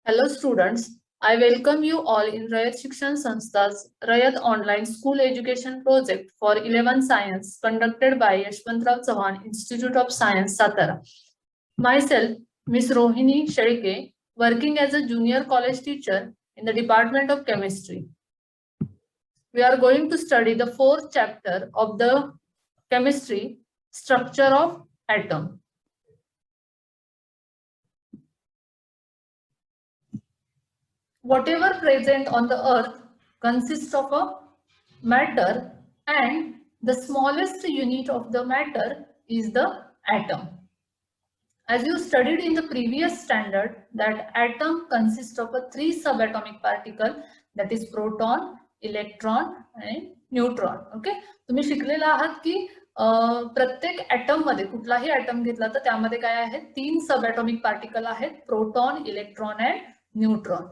Hello students, I welcome you all in Rayat Shikshan Sanstha's Rayat Online School Education Project for 11 Science conducted by Yashwantrao Chauhan Institute of Science, Satara. Myself, Ms. Rohini Shedke, working as a junior college teacher in the Department of Chemistry. We are going to study the fourth chapter of the chemistry, structure of atom. Whatever present on the earth consists of a matter, and the smallest unit of the matter is the atom. As you studied in the previous standard, that atom consists of a three subatomic particle, that is proton, electron and neutron. Okay, तुम्ही शिकलेला आहात की प्रत्येक atom मध्ये कुठलाही atom घेतला तर त्यामध्ये काय आहे, तीन सबॲटॉमिक पार्टिकल आहेत, proton, electron and neutron.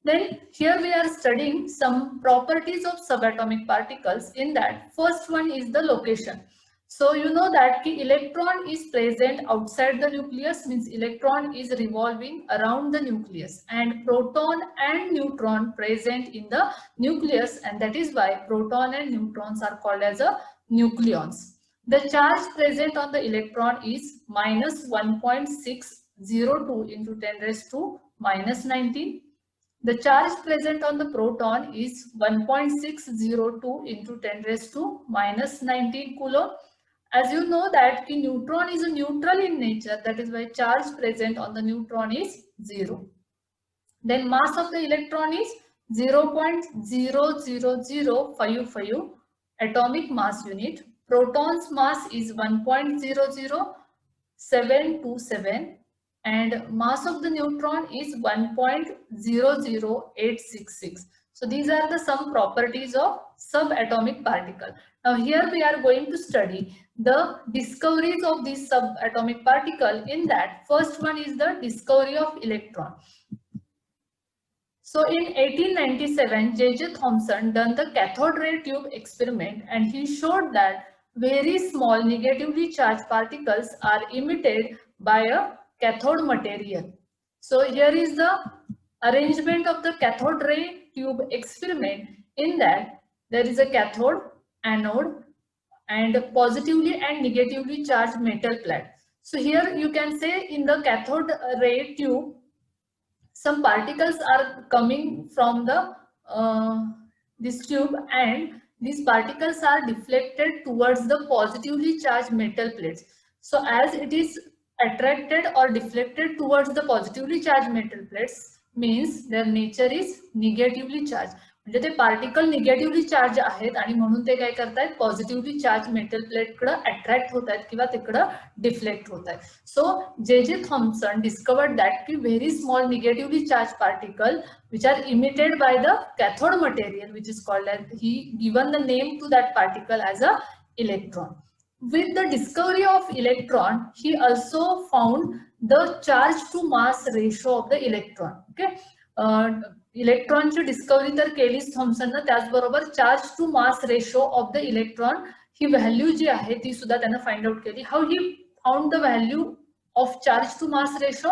Then here we are studying some properties of subatomic particles. In that, first one is the location. So you know that the electron is present outside the nucleus, means electron is revolving around the nucleus, and proton and neutron present in the nucleus, and that is why proton and neutrons are called as a nucleons. The charge present on the electron is minus 1.602 into 10 raised to minus 19. The charge present on the proton is 1.602 into 10 raised to minus 19 coulomb. As you know that the neutron is a neutral in nature, that is why charge present on the neutron is 0. Then mass of the electron is 0.00055 atomic mass unit. Proton's mass is 1.00727 and mass of the neutron is 1.00866. So these are the some properties of subatomic particle. Now here we are going to study the discoveries of these subatomic particle. In that, first one is the discovery of electron. So in 1897, J.J. Thomson done the cathode ray tube experiment, and he showed that very small negatively charged particles are emitted by a cathode material. So here is the arrangement of the cathode ray tube experiment. In that, there is a cathode, anode, and positively and negatively charged metal plate. So here you can say in the cathode ray tube, some particles are coming from the this tube, and these particles are deflected towards the positively charged metal plates. So as it is attracted or deflected towards the positively charged metal plates, means their nature is negatively charged. म्हणजे ते particle negatively charge आहेत आणि म्हणून ते काय करतायत, positively charge metal प्लेटकडे attract होत आहेत किंवा तिकडे डिफ्लेक्ट होत आहेत. सो J.J. Thomson discovered that the very small negatively charged particle which are emitted by the cathode material, which is called as, he given the name to that particle as a electron. With the discovery of electron, he also found the charge to mass ratio of the electron. Okay, इलेक्ट्रॉनची discovery तर केलीच थॉम्सननं, त्याचबरोबर charge to mass ratio of the electron ही value जी आहे ती सुद्धा त्यानं फाइंड आउट केली. How he found the value of charge to mass ratio?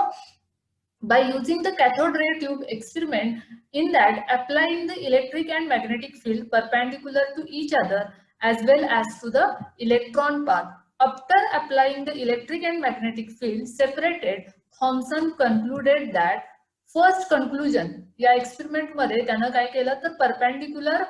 By using the cathode ray tube experiment. In that, applying the electric and magnetic field perpendicular to each other as well as to the electron path. After applying the electric and magnetic field separated, Thomson concluded that first conclusion, या experiment मध्ये त्यानं काय केलं तर perpendicular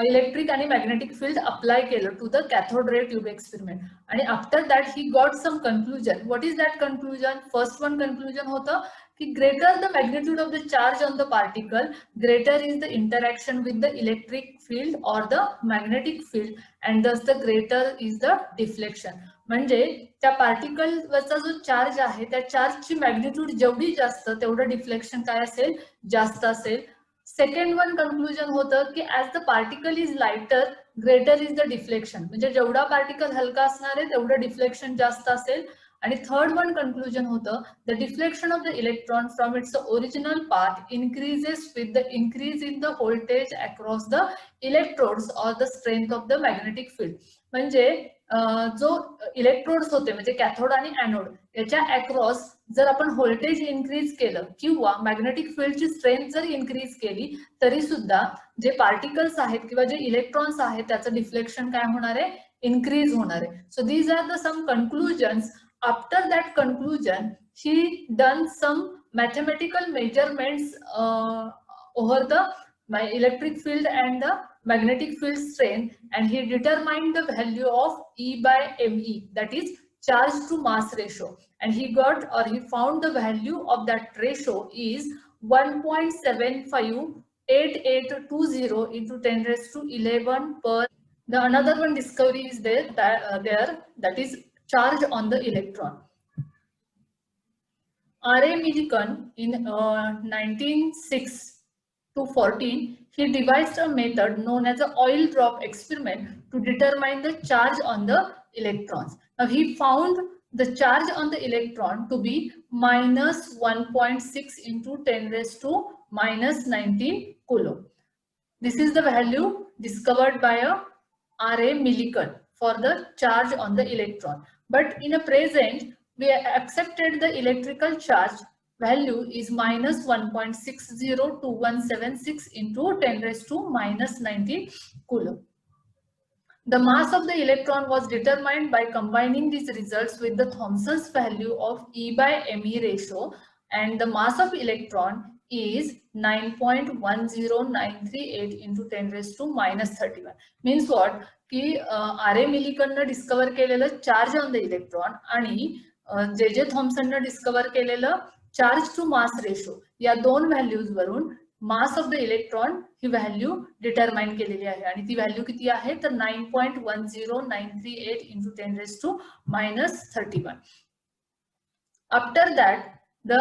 electric आणि magnetic field apply केलं to the cathode ray tube experiment. आणि after that he got some conclusion. What is that conclusion? First one conclusion होतं की greater the magnitude of the charge on the particle, greater is the interaction with the electric field और the magnetic field, and thus the greater is the deflection. म्हणजे त्या पार्टिकलवरचा जो charge आहे त्या चार्जची magnitude जेवढी जास्त तेवढं डिफ्लेक्शन काय असेल, जास्त असेल. सेकंड वन कन्क्लुजन होतं की as the particle is lighter, greater is the deflection. म्हणजे जेवढा पार्टिकल हलका असणार आहे तेवढं डिफ्लेक्शन जास्त असेल. आणि थर्ड वन कन्क्लुजन होतं the deflection of the electron from its original path increases with the increase in the voltage across the electrodes और the strength of the magnetic field. म्हणजे जो इलेक्ट्रोड्स होते म्हणजे कॅथोड आणि ॲनोड याच्या across जर आपण व्होल्टेज इन्क्रीज केलं किंवा मॅग्नेटिक फील्डची स्ट्रेंथ जर इन्क्रीज केली तरी सुद्धा जे पार्टिकल्स आहेत किंवा जे इलेक्ट्रॉन्स आहेत त्याचं डिफ्लेक्शन काय होणार आहे, इन्क्रीज होणार आहे. So these are the some conclusions. After that conclusion he done some mathematical measurements over the electric field and the magnetic field strength, and he determined the value of E by ME, that is charge to mass ratio, and he got or he found the value of that ratio is 1.758820 into 10 raised to 11 per. The another one discovery is there that is charge on the electron. R.A. Millikan in 1906 to 14, he devised a method known as the oil drop experiment to determine the charge on the electrons. Now he found the charge on the electron to be minus 1.6 into 10 raised to minus 19 coulomb. This is the value discovered by a R.A. Millikan for the charge on the electron. But in a present, we accepted the electrical charge value is minus 1.602176 into 10 raised to minus 19 coulomb. The mass of the electron was determined by combining these results with the Thomson's value of E by ME ratio, and the mass of electron is 9.10938 into 10 raised to minus 31. Means what? की R.A. Millikan ने discover केलेलं charge on the electron आणि J Thomson discover केलेलं charge to mass ratio या दोन values वरून mass of the electron ही value determine केलेली आहे आणि ती व्हॅल्यू किती आहे तर 9.10938 into 10 raised to minus 31. After that, the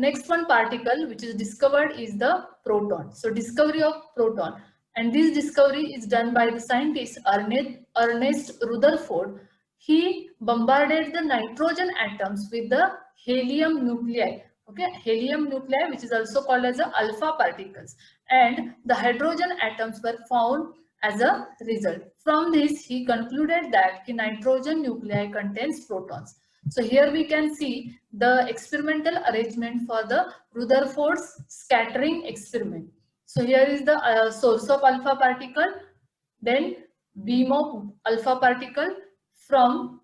next one particle which is discovered is the proton. So discovery of proton, and this discovery is done by the scientist Ernest Rutherford. He bombarded the nitrogen atoms with the helium nuclei. Okay, helium nuclei, which is also called as the alpha particles, and the hydrogen atoms were found as a result. From this, he concluded that the nitrogen nuclei contains protons. So here we can see the experimental arrangement for the Rutherford's scattering experiment. So here is the source of alpha particle, then beam of alpha particle. From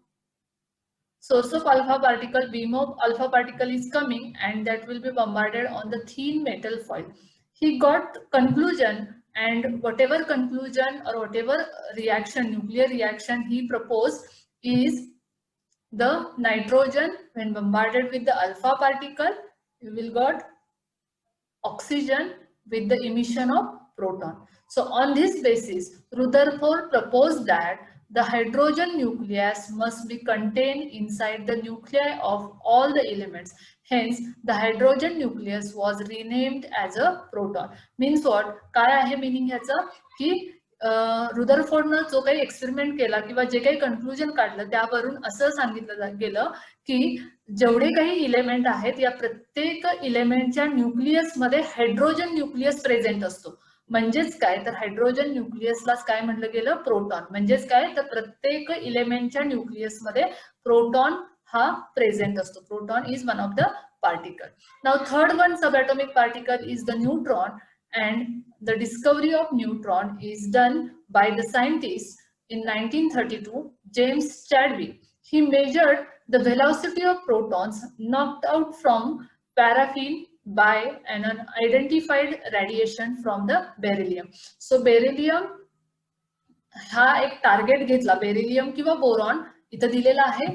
source of alpha particle, beam of alpha particle is coming and that will be bombarded on the thin metal foil. He got conclusion, and whatever conclusion or whatever reaction, nuclear reaction he proposed is the nitrogen when bombarded with the alpha particle, you will got oxygen with the emission of proton. So on this basis, Rutherford proposed that the hydrogen nucleus must be contained inside the nuclei of all the elements. Hence, the hydrogen nucleus was renamed as a proton. Means what? काय आहे meaning ह्याचं की रुदरफोर्डनं जो काही experiment केला किंवा जे काही conclusion काढलं त्यावरून असं सांगितलं गेलं की जेवढे काही इलेमेंट आहेत या प्रत्येक इलेमेंटच्या न्यूक्लियस मध्ये हायड्रोजन न्यूक्लियस प्रेझेंट असतो. म्हणजेच काय तर हायड्रोजन न्यूक्लियसलाच काय म्हटलं गेलं प्रोटॉन. म्हणजेच काय तर प्रत्येक इलेमेंटच्या न्यूक्लियस मध्ये प्रोटॉन हा प्रेझेंट असतो. Proton is one of the particle. Now third one subatomic particle is the neutron, and the discovery of neutron is done by the scientist in 1932 James Chadwick. He measured the velocity of protons knocked out from paraffin by an unidentified radiation from the beryllium. So beryllium हा एक target घेतला. Beryllium किंवा boron इथं दिलेला आहे.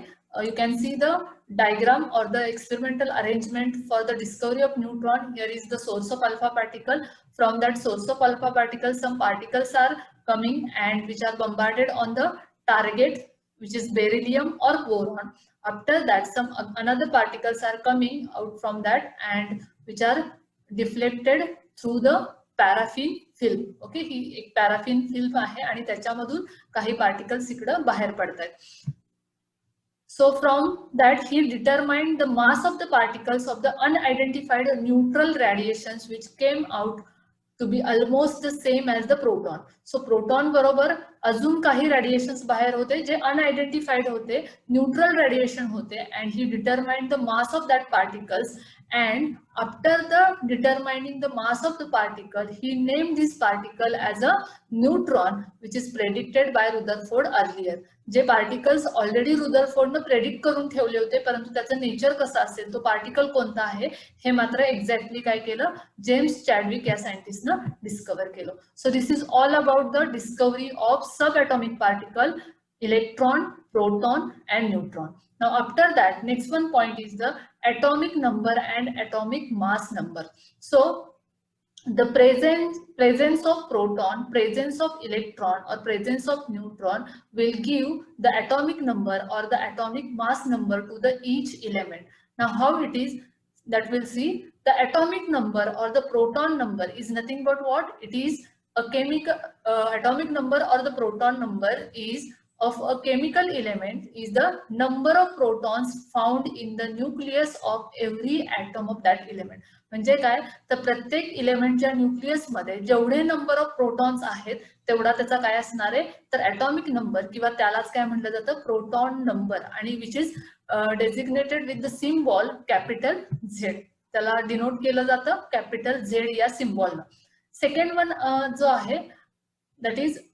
You can see the diagram or the experimental arrangement for the discovery of neutron. Here is the source of alpha particle. From that source of alpha particle, some particles are coming and which are bombarded on the target, which is beryllium or boron. After that, some another particles are coming out from that and which are deflected through the paraffin film. Okay, ही एक paraffin film आहे आणि त्याच्यामधून काही particles इकडं बाहेर पडतात. So from that he determined the mass of the particles of the unidentified neutral radiations which came out to be almost the same as the proton. So proton बरोबर अजून काही रेडिएशन्स बाहेर होते जे अनआयडेंटिफाईड होते, neutral radiation होते, and he determined the mass of that particles. And after the determining the mass of the particle, he named this particle as a neutron, which is predicted by Rutherford earlier. जे particles already रुदरफोर्डनं predict करून ठेवले होते, परंतु त्याचं nature कसं असेल, तो पार्टिकल कोणता आहे हे मात्र एक्झॅक्टली काय केलं, जेम्स चॅडविक या सायंटिस्टनं डिस्कवर केलं. So this is all about the discovery of सब atomic particle, electron, proton and neutron. Now after that, next one point is the atomic number and atomic mass number. So the presence of proton, presence of electron or presence of neutron will give the atomic number or the atomic mass number to the each element. Now how it is that we'll see. The atomic number or the proton number is nothing but what? It is a chemical atomic number or the proton number is of a chemical element is the number of protons found in the nucleus of every atom of that element. म्हणजे काय, तर प्रत्येक इलेमेंटच्या nucleus मध्ये जेवढे number of protons आहेत तेवढा त्याचा काय असणार आहे, तर ॲटॉमिक नंबर किंवा त्यालाच काय म्हटलं जातं, प्रोटॉन नंबर, आणि which is designated with the symbol capital Z. त्याला डिनोट केलं जातं कॅपिटल झेड या सिम्बॉलनं. सेकंड वन जो आहे that is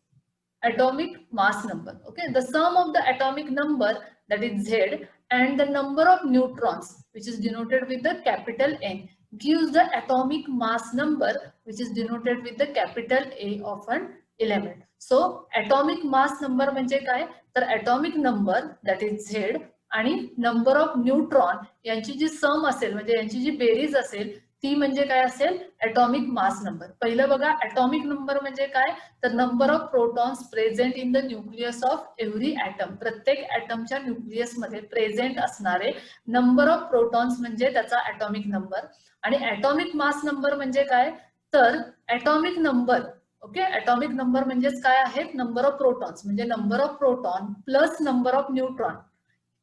atomic mass number. Okay, the sum of the atomic number, that is Z, and the number of neutrons, which is denoted with the capital N, gives the atomic mass number, which is denoted with the capital A of an element. So atomic mass number म्हणजे काय, तर atomic number, that is Z, आणि number of neutron यांची जी सम असेल, म्हणजे यांची जी berries असेल ती म्हणजे काय असेल, atomic mass number. पहिलं बघा, atomic number म्हणजे काय, तर number of protons present in the nucleus of every atom. प्रत्येक ॲटमच्या न्यूक्लियस मध्ये प्रेझेंट असणारे नंबर ऑफ प्रोटॉन्स म्हणजे त्याचा ॲटॉमिक नंबर. आणि ॲटॉमिक मास नंबर म्हणजे काय, तर atomic number, okay, atomic number म्हणजेच काय आहेत, नंबर ऑफ प्रोटॉन्स म्हणजे number of proton plus number of neutron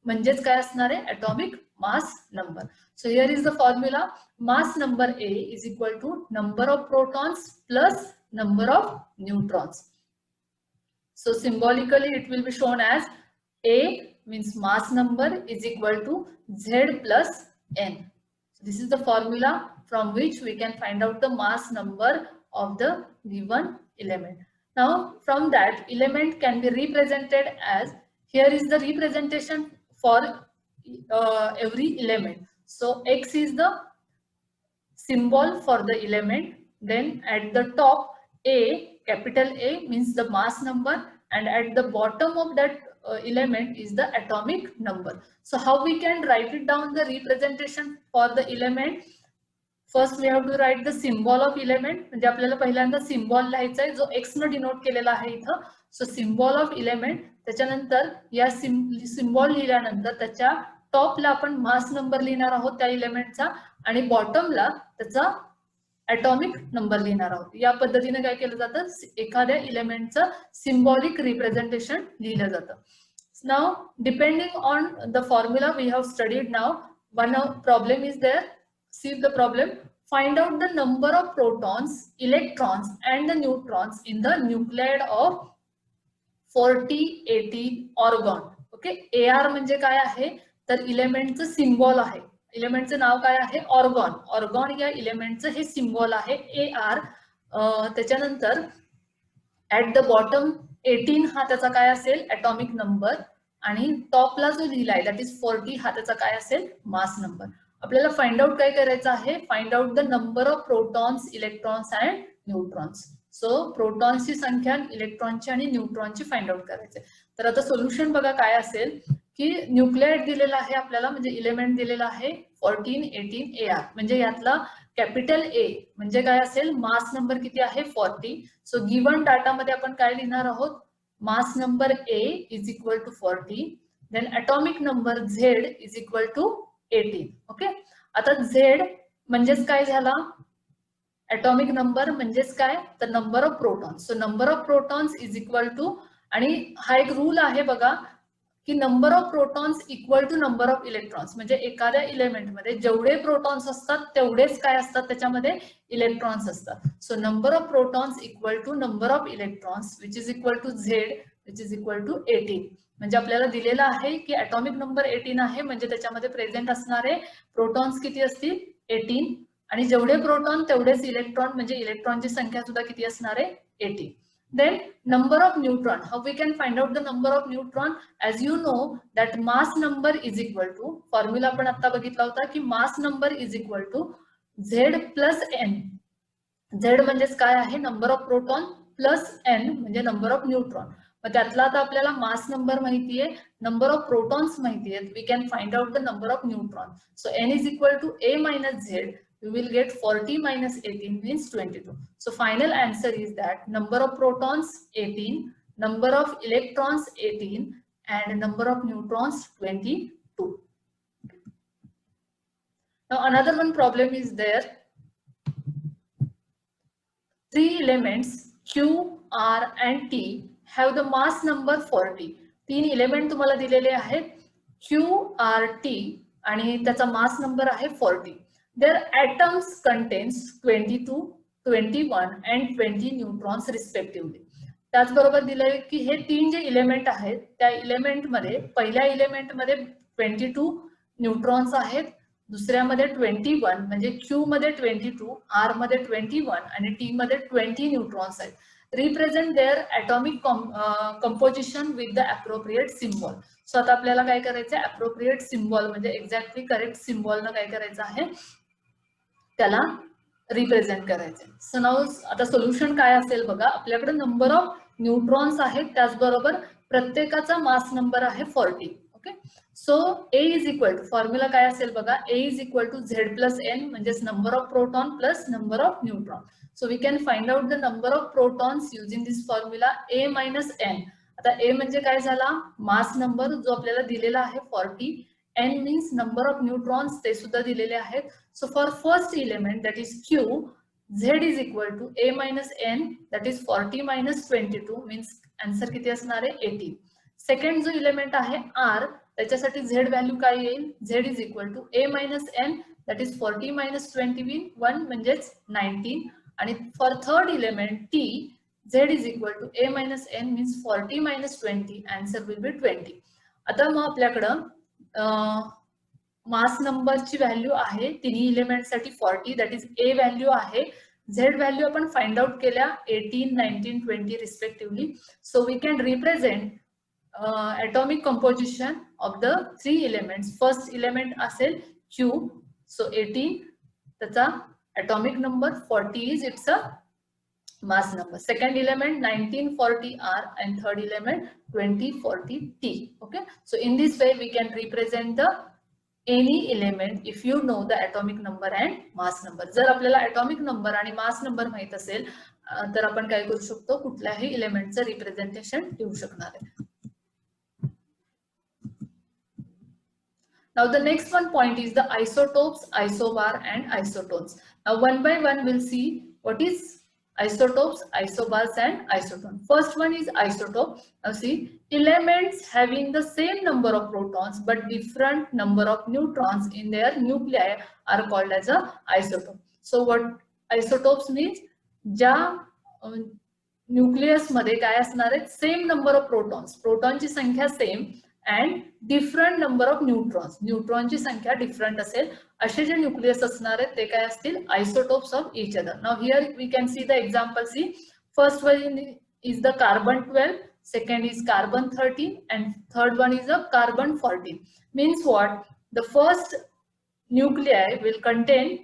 म्हणजेच काय असणार आहे, atomic mass number. So here is the formula. Mass number A is equal to number of protons plus number of neutrons. So symbolically it will be shown as A means mass number is equal to Z plus N. So this is the formula from which we can find out the mass number of the given element. Now from that, element can be represented as, here is the representation for every element. So X is the symbol for the element. Then at the top, A, capital A means the mass number, and at the bottom of that element is the atomic number. So how we can write it down, the representation for the element? First we have to write the symbol of element. म्हणजे आपल्याला पहिल्यांदा symbol लिहायचा आहे जो X न denote केलेला आहे इथं. सो सिम्बॉल ऑफ इलेमेंट. त्याच्यानंतर या सिम्बॉल लिहिल्यानंतर त्याच्या टॉपला आपण मास नंबर लिहिणार आहोत त्या इलेमेंटचा, आणि बॉटमला त्याचा ॲटॉमिक नंबर लिहिणार आहोत. या पद्धतीने काय केलं जातं, एखाद्या इलेमेंटचं सिम्बॉलिक रिप्रेझेंटेशन लिहिलं जातं. Now depending on the formula we have studied now, one problem is there. See the problem. Find out the number of protons, electrons and the neutrons in the nuclide of 4080 argon. Okay, AR म्हणजे काय आहे, तर इलेमेंटचं symbol आहे. इलेमेंटचं नाव काय आहे, argon. Argon या इलेमेंटचं हे symbol आहे AR. त्याच्यानंतर ऍट द बॉटम 18 हा त्याचा काय असेल, ॲटॉमिक नंबर, आणि टॉपला जो लिहिलाय दॅट इज 40 हा त्याचा काय असेल, मास नंबर. आपल्याला फाइंड आउट काय करायचं आहे, find out the number of protons, electrons and neutrons. So प्रोटॉन्सची संख्या, इलेक्ट्रॉनची आणि न्यूट्रॉनची फाइंड आउट करायचे. तर आता सोल्युशन बघा काय असेल, की न्यूक्लियाइड दिलेला आहे आपल्याला, म्हणजे इलेमेंट दिलेला आहे 1418 AR. म्हणजे यातला कॅपिटल A म्हणजे काय असेल, मास नंबर किती आहे 40. सो गिवन डाटा मध्ये आपण काय लिहिणार आहोत, mass number A is equal to 40, then atomic number Z is equal to 18. Okay, आता Z म्हणजेच काय झाला, ॲटॉमिक नंबर म्हणजेच काय, तर number of protons. So number of protons is equal to, आणि हा एक रूल आहे बघा, की number of protons equal to number of electrons, म्हणजे एखाद्या इलेमेंटमध्ये जेवढे प्रोटॉन्स असतात तेवढेच काय असतात त्याच्यामध्ये इलेक्ट्रॉन्स असतात. So number of protons equal to number of electrons which is equal to Z which is equal to 18. म्हणजे आपल्याला दिलेलं आहे की ॲटॉमिक नंबर 18 आहे, म्हणजे त्याच्यामध्ये प्रेझेंट असणारे प्रोटॉन्स किती असतील 18, आणि जेवढे प्रोटॉन तेवढेच इलेक्ट्रॉन, म्हणजे इलेक्ट्रॉनची संख्या सुद्धा किती असणार आहे 18. Then number of neutron, how we can find out the number of neutron? As you know that mass number is equal to, formula आपण आता बघितला होता की mass number is equal to Z plus N. Z म्हणजेच काय आहे, number of proton plus N म्हणजे number of neutron. मग त्यातला आता आपल्याला मास नंबर माहिती आहे, नंबर ऑफ प्रोटॉन्स माहिती आहेत, we can find out the number of neutron. So N is equal to A minus Z. We will get 40 minus 18 means 22. So final answer is that number of protons 18, number of electrons 18, and number of neutrons 22. Now another one problem is there. Three elements Q, R and T have the mass number 40. तीन element तुम्हाला दिलेले आहेत Q, R, T आणि त्याचा मास number आहे 40. Their atoms contains 22, 21 and 20 neutrons respectively. त्याचबरोबर दिलंय की हे तीन जे इलेमेंट आहेत त्या इलेमेंट मध्ये पहिल्या इलेमेंट मध्ये 22 न्यूट्रॉन्स आहेत, दुसऱ्यामध्ये 21 म्हणजे Q मध्ये 22, R मध्ये 21 आणि T मध्ये 20 न्यूट्रॉन्स आहेत. Represent their atomic composition with the appropriate symbol. So आता आपल्याला काय करायचं आहे, अप्रोप्रिएट सिम्बॉल म्हणजे एक्झॅक्टली करेक्ट सिम्बॉलनं काय करायचं आहे, त्याला रिप्रेझेंट करायचे. सो नाउ आता सोल्युशन काय असेल बघा, आपल्याकडे नंबर ऑफ न्यूट्रॉन्स आहेत, त्याचबरोबर प्रत्येकाचा मास नंबर आहे 40. Okay, so A is equal to, formula काय असेल बघा, A is equal to Z plus N म्हणजेच number of proton plus number of neutron. So we can find out the number of protons using this formula A minus N. आता A म्हणजे काय झाला, mass number जो आपल्याला दिलेला आहे 40, N means number of neutrons, ते सुद्धा दिलेले आहेत. So for first element that is Q, Z is equal to A minus N, that is 40 minus 22 means answer किती असणार आहे 18. सेकंड जो इलेमेंट आहे R, त्याच्यासाठी Z व्हॅल्यू काय येईल, Z is equal to A minus N, that is 40 minus 21 म्हणजेच 19. आणि for third element T, Z is equal to A minus N means 40 minus 20, answer will be 20. आता मग आपल्याकडं मास नंबरची व्हॅल्यू आहे तिन्ही इलेमेंट साठी 40, दॅट इज A व्हॅल्यू आहे. Z value आपण फाइंड आउट केल्या 18, 19, 20 respectively. So we can represent atomic composition of the three elements. First element असेल Q, सो 18 त्याचा atomic number, 40 is its a mass number. Second element 1940 R and third element 2040 T. Okay, so in this way we can represent the any element if you know the atomic number and mass number. जर आपल्याला atomic number आणि mass number माहित असेल तर आपण काय करू शकतो, कुठल्याही एलिमेंटचं रिप्रेझेंटेशन देऊ शकणार आहे. Now the next one point is the isotopes, isobar and isotones. Now one by one we'll see what is isotopes, isobars and isotone. First one is isotope. Now see, elements having the same number of protons but different number of neutrons in their nuclei are called as a isotope. So what isotopes means, ज्या nucleus मध्ये काय असणार आहे, same number of protons, प्रोटॉनची संख्या same and different number of neutrons, न्यूट्रॉनची संख्या different असेल, असे जे न्यूक्लियस असणार आहेत ते काय असतील, isotopes of each other. Now here we can see the example. See, first one is the carbon 12, second is carbon 13 and third one is a carbon 14. Means what, the first nuclei will contain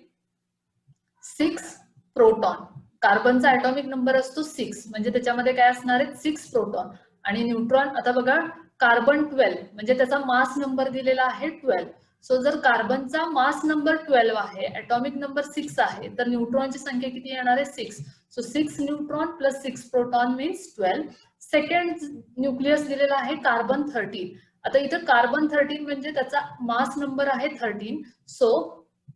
6 proton. कार्बनचा atomic number असतो 6, म्हणजे त्याच्यामध्ये काय असणार आहे 6 proton. आणि neutron, आता बघा कार्बन 12 म्हणजे त्याचा मास नंबर दिलेला आहे 12. सो जर कार्बनचा मास नंबर 12 आहे, ॲटॉमिक नंबर 6 आहे, तर न्यूट्रॉनची संख्या किती येणार आहे 6. सो 6 neutron plus 6 proton means 12. Second nucleus दिलेला आहे कार्बन 13. आता इथं कार्बन 13 म्हणजे त्याचा मास नंबर आहे 13, सो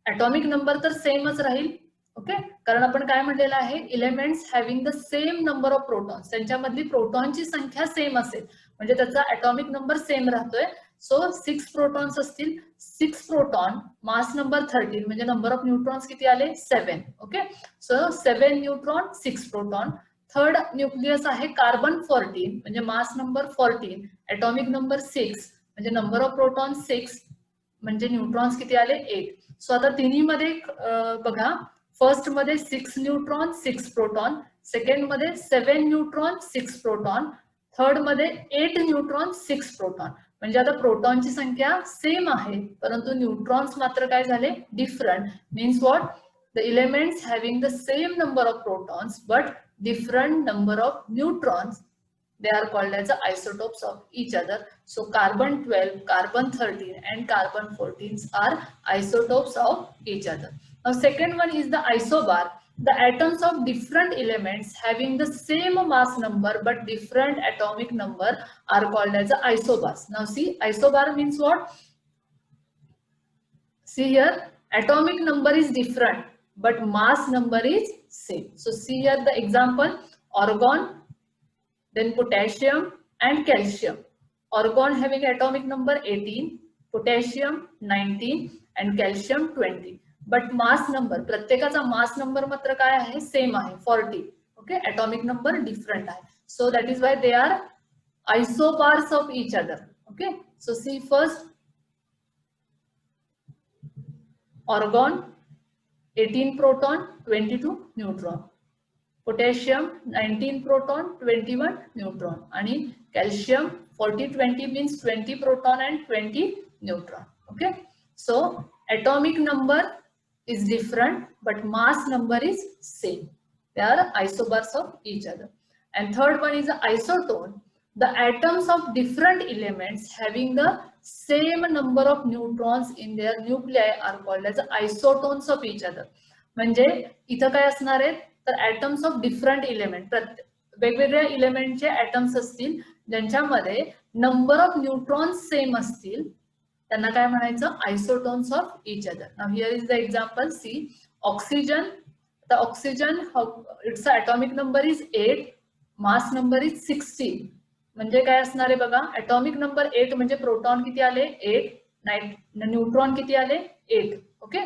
ॲटॉमिक नंबर तर सेमच राहील. ओके, कारण आपण काय म्हटलेलं आहे, elements having the same number of protons, त्यांच्यामधली प्रोटॉनची संख्या सेम असेल म्हणजे त्याचा atomic नंबर सेम राहतोय. सो 6 प्रोटॉन्स असतील, 6 प्रोटॉन, मास नंबर 13 म्हणजे नंबर ऑफ न्यूट्रॉन्स किती आले 7. ओके, सो 7 न्यूट्रॉन 6 प्रोटॉन. थर्ड न्यूक्लियस आहे कार्बन 14 म्हणजे मास नंबर 14, atomic नंबर 6 म्हणजे नंबर ऑफ प्रोटॉन 6 म्हणजे न्यूट्रॉन्स किती आले 8. सो आता तिन्ही मध्ये बघा, फर्स्ट मध्ये 6 न्यूट्रॉन 6 प्रोटॉन, सेकंड मध्ये 7 न्यूट्रॉन 6 प्रोटॉन, थर्ड मध्ये 8 न्यूट्रॉन 6 प्रोटॉन. म्हणजे आता प्रोटॉनची संख्या सेम आहे परंतु न्यूट्रॉन्स मात्र काय झाले different. Means what, the elements having the same number of protons but different number of neutrons, they are called as the isotopes of each other. So carbon 12, carbon 13 and carbon 14 are isotopes of each other. Now second one is the isobar. The atoms of different elements having the same mass number but different atomic number are called as the isobars. Now see, isobar means what? See here, atomic number is different but mass number is same. So see here the example, argon, then potassium and calcium. Argon having atomic number 18, potassium 19 and calcium 20. But mass number, प्रत्येकाचा mass number मात्र काय आहे same आहे 40. Okay, atomic number different आहे. So that is why they are isobars of each other. Okay, so see first, argon 18 proton 22 neutron, potassium 19 proton 21 neutron आणि calcium 40-20 means 20 proton and 20 neutron. Okay, so atomic number is different but mass number is same. They are isobars of each other. And third one is the isotone. The atoms of different elements having the same number of neutrons in their nuclei are called as isotones of each other. म्हणजे इथं काय असणार आहे तर atoms of different element, वेगवेगळ्या एलिमेंटचे atoms असतील ज्यांच्यामध्ये number of neutrons same असतील त्यांना काय म्हणायचं isotones of each other. Now here is the example, see oxygen. The oxygen, its atomic number is 8, mass number is 16. म्हणजे काय असणार आहे बघा, atomic number 8 म्हणजे प्रोटॉन किती आले 8, न्यूट्रॉन किती आले 8. ओके,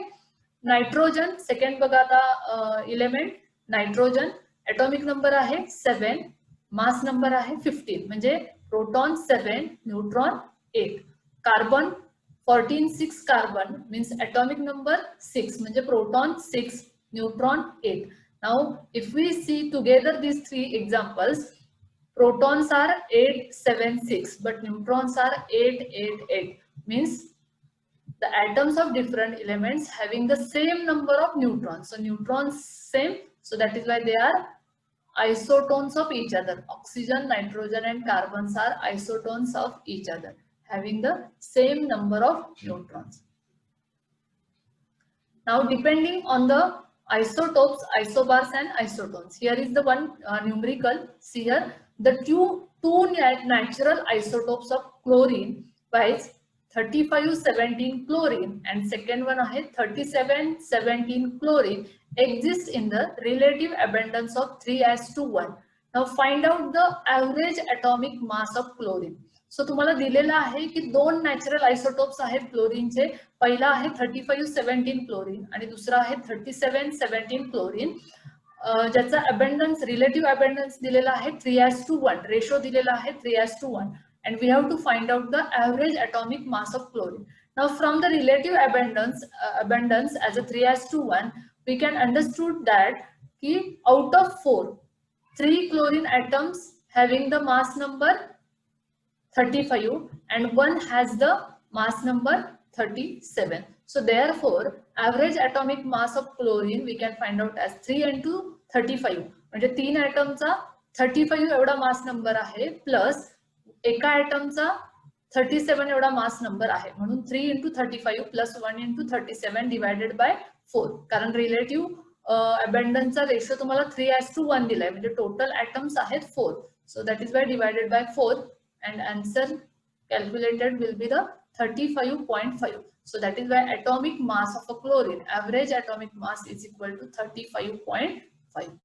नायट्रोजन सेकंड बघा आता एलिमेंट नायट्रोजन, atomic number आहे 7, मास नंबर आहे 15 म्हणजे proton 7 neutron 8. Carbon 14 6 carbon means atomic number 6 म्हणजे proton 6 neutron 8. Now if we see together these three examples, protons are 8 7 6 but neutrons are 8 8 8, means the atoms of different elements having the same number of neutrons. So neutrons same, so that is why they are isotones of each other. Oxygen, nitrogen and carbons are isotones of each other having the same number of neutrons. Now depending on the isotopes, isobars and isotones, here is the one numerical. See here, the two natural isotopes of chlorine is 3517 chlorine and second one is 3717 chlorine exists in the relative abundance of 3:1. Now find out the average atomic mass of chlorine. सो तुम्हाला दिलेलं आहे की दोन natural isotopes आहेत क्लोरीनचे, पहिला आहे 3517 chlorine आणि दुसरा आहे 3717 क्लोरीन, ज्याचा अबंडन्स रिलेटिव्ह अबंडन्स दिलेला आहे 3:1, रेशो दिलेला आहे 3:1 and we have to find out the average atomic mass of chlorine. Now from the relative abundance as a 3:1 we can understood that ki out of 4, 3 chlorine atoms having the mass number 35 and one has the mass number 37. So therefore average atomic mass of chlorine we can find out as 3 into 35 म्हणजे 3 atoms चा 35 एवढा मास number आहे plus एका atoms चा 37 एवढा मास number आहे, म्हणून 3 into 35 plus 1 into 37 divided by 4. कारण रिलेटिव्ह अबंडन्स चा रेशो तुम्हाला 3:1 दिलाय म्हणजे टोटल atoms आहेत 4. So that is why divided by 4 and answer calculated will be the 35.5. So that is why atomic mass of a chlorine, average atomic mass is equal to 35.5.